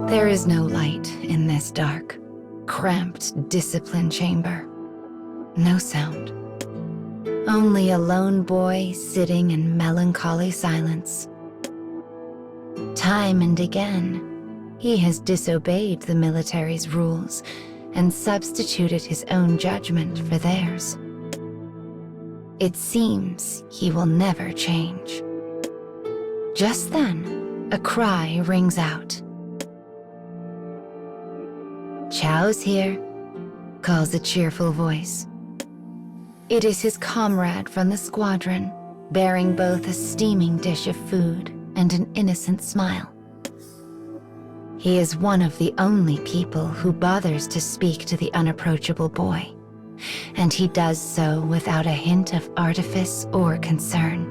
There is no light in this dark, cramped discipline chamber. No sound. Only a lone boy sitting in melancholy silence. Time and again, he has disobeyed the military's rules and substituted his own judgment for theirs. It seems he will never change. Just then, a cry rings out. "Chow's here," calls a cheerful voice. It is his comrade from the squadron, bearing both a steaming dish of food and an innocent smile. He is one of the only people who bothers to speak to the unapproachable boy, and he does so without a hint of artifice or concern.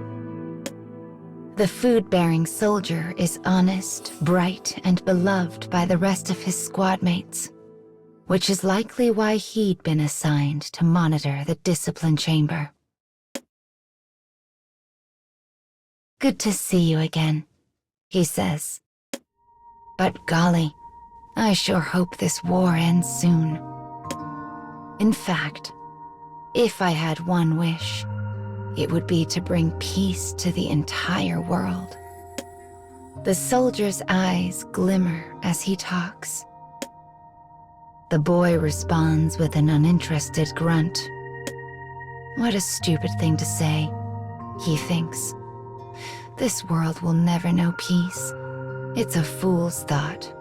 The food-bearing soldier is honest, bright, and beloved by the rest of his squad mates, which is likely why he'd been assigned to monitor the discipline chamber. "Good to see you again," he says. "But golly, I sure hope this war ends soon. In fact, if I had one wish, it would be to bring peace to the entire world." The soldier's eyes glimmer as he talks. The boy responds with an uninterested grunt. What a stupid thing to say, he thinks. This world will never know peace. It's a fool's thought.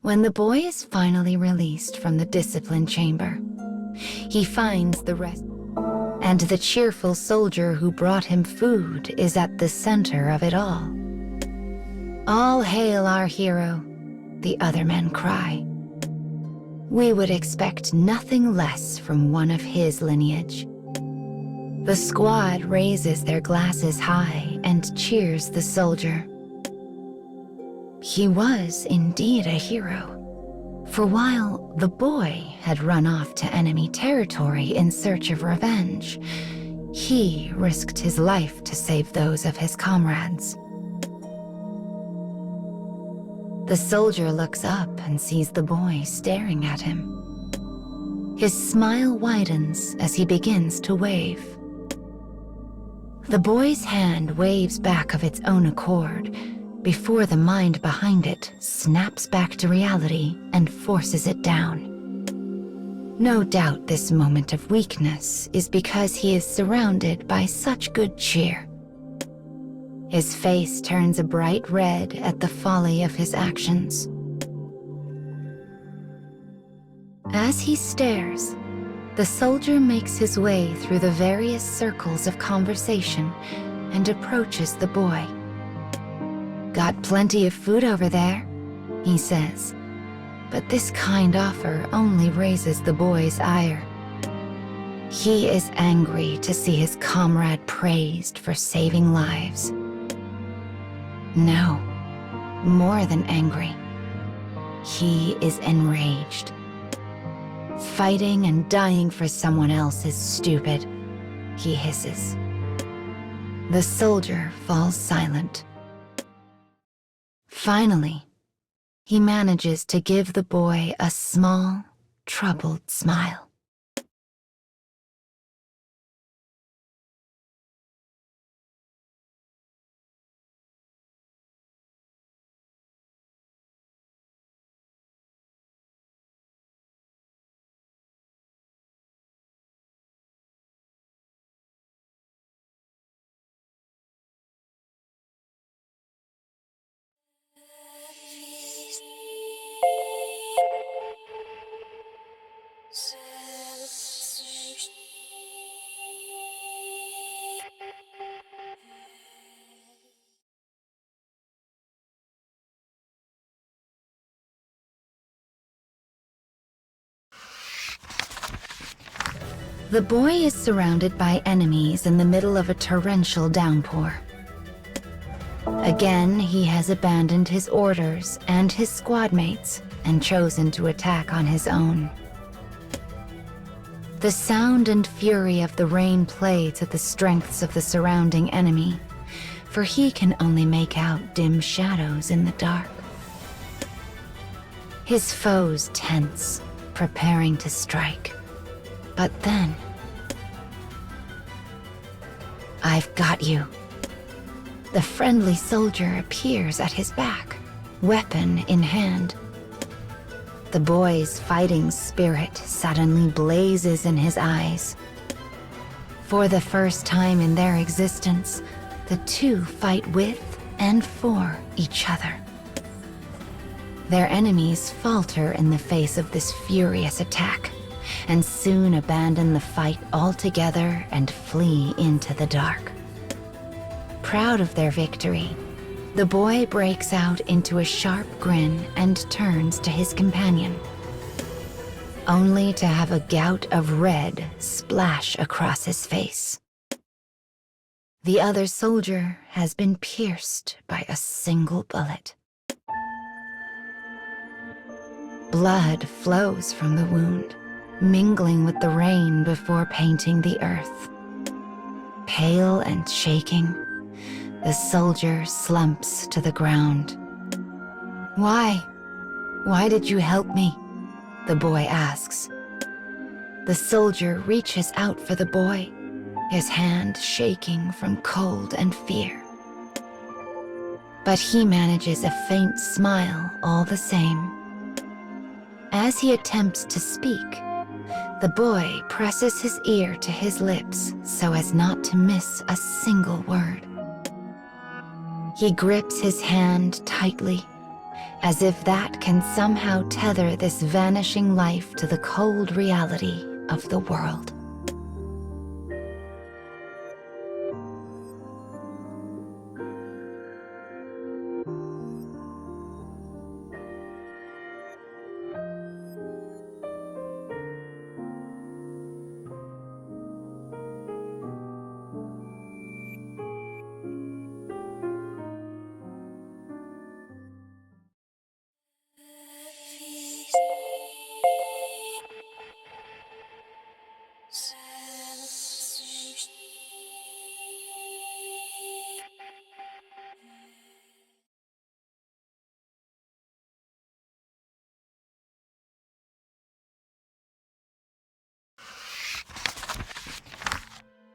When the boy is finally released from the discipline chamber, he finds the rest, and the cheerful soldier who brought him food is at the center of it all. "All hail our hero," the other men cry. We would expect nothing less from one of his lineage. The squad raises their glasses high and cheers the soldier. He was indeed a hero, for while the boy had run off to enemy territory in search of revenge, he risked his life to save those of his comrades. The soldier looks up and sees the boy staring at him. His smile widens as he begins to wave. The boy's hand waves back of its own accord, before the mind behind it snaps back to reality and forces it down. No doubt this moment of weakness is because he is surrounded by such good cheer. His face turns a bright red at the folly of his actions. As he stares, the soldier makes his way through the various circles of conversation and approaches the boy. "Got plenty of food over there," he says, but this kind offer only raises the boy's ire. He is angry to see his comrade praised for saving lives. No, more than angry. He is enraged. Fighting and dying for someone else is stupid, he hisses. The soldier falls silent. Finally, he manages to give the boy a small, troubled smile. The boy is surrounded by enemies in the middle of a torrential downpour. Again, he has abandoned his orders and his squad mates and chosen to attack on his own. The sound and fury of the rain play to the strengths of the surrounding enemy, for he can only make out dim shadows in the dark. His foes tense, preparing to strike. But then... I've got you. The friendly soldier appears at his back, weapon in hand. The boy's fighting spirit suddenly blazes in his eyes. For the first time in their existence, the two fight with and for each other. Their enemies falter in the face of this furious attack, and soon abandon the fight altogether and flee into the dark. Proud of their victory, the boy breaks out into a sharp grin and turns to his companion, only to have a gout of red splash across his face. The other soldier has been pierced by a single bullet. Blood flows from the wound, mingling with the rain before painting the earth. Pale and shaking, the soldier slumps to the ground. Why? Why did you help me? The boy asks. The soldier reaches out for the boy, his hand shaking from cold and fear. But he manages a faint smile all the same. As he attempts to speak, the boy presses his ear to his lips so as not to miss a single word. He grips his hand tightly, as if that can somehow tether this vanishing life to the cold reality of the world.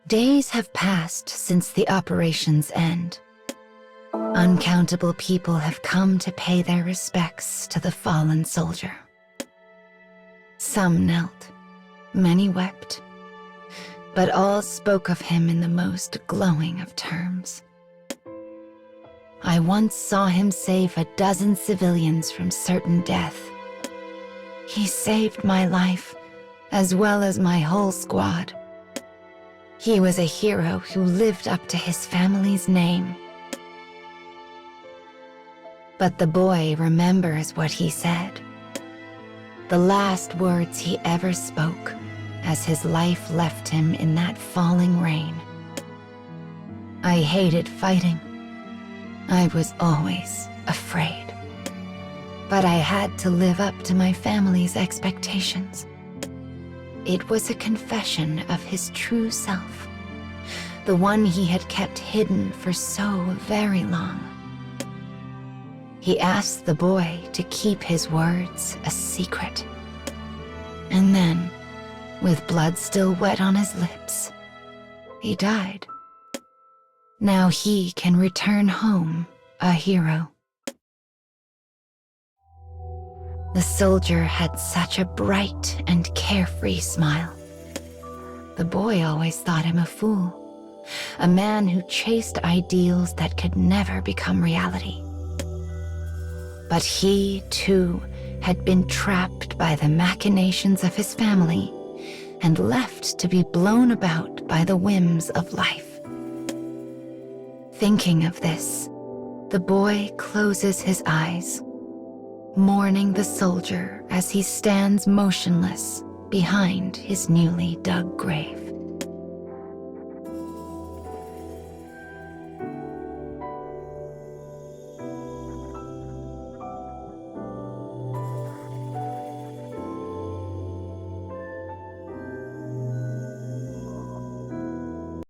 Days have passed since the operation's end. Uncountable people have come to pay their respects to the fallen soldier. Some knelt, many wept, but all spoke of him in the most glowing of terms. I once saw him save a dozen civilians from certain death. He saved my life, as well as my whole squad. He was a hero who lived up to his family's name. But the boy remembers what he said. The last words he ever spoke as his life left him in that falling rain. I hated fighting. I was always afraid. But I had to live up to my family's expectations. It was a confession of his true self, the one he had kept hidden for so very long. He asked the boy to keep his words a secret. And then, with blood still wet on his lips, he died. Now he can return home a hero. The soldier had such a bright and carefree smile. The boy always thought him a fool, a man who chased ideals that could never become reality. But he, too, had been trapped by the machinations of his family and left to be blown about by the whims of life. Thinking of this, the boy closes his eyes, mourning the soldier as he stands motionless behind his newly dug grave.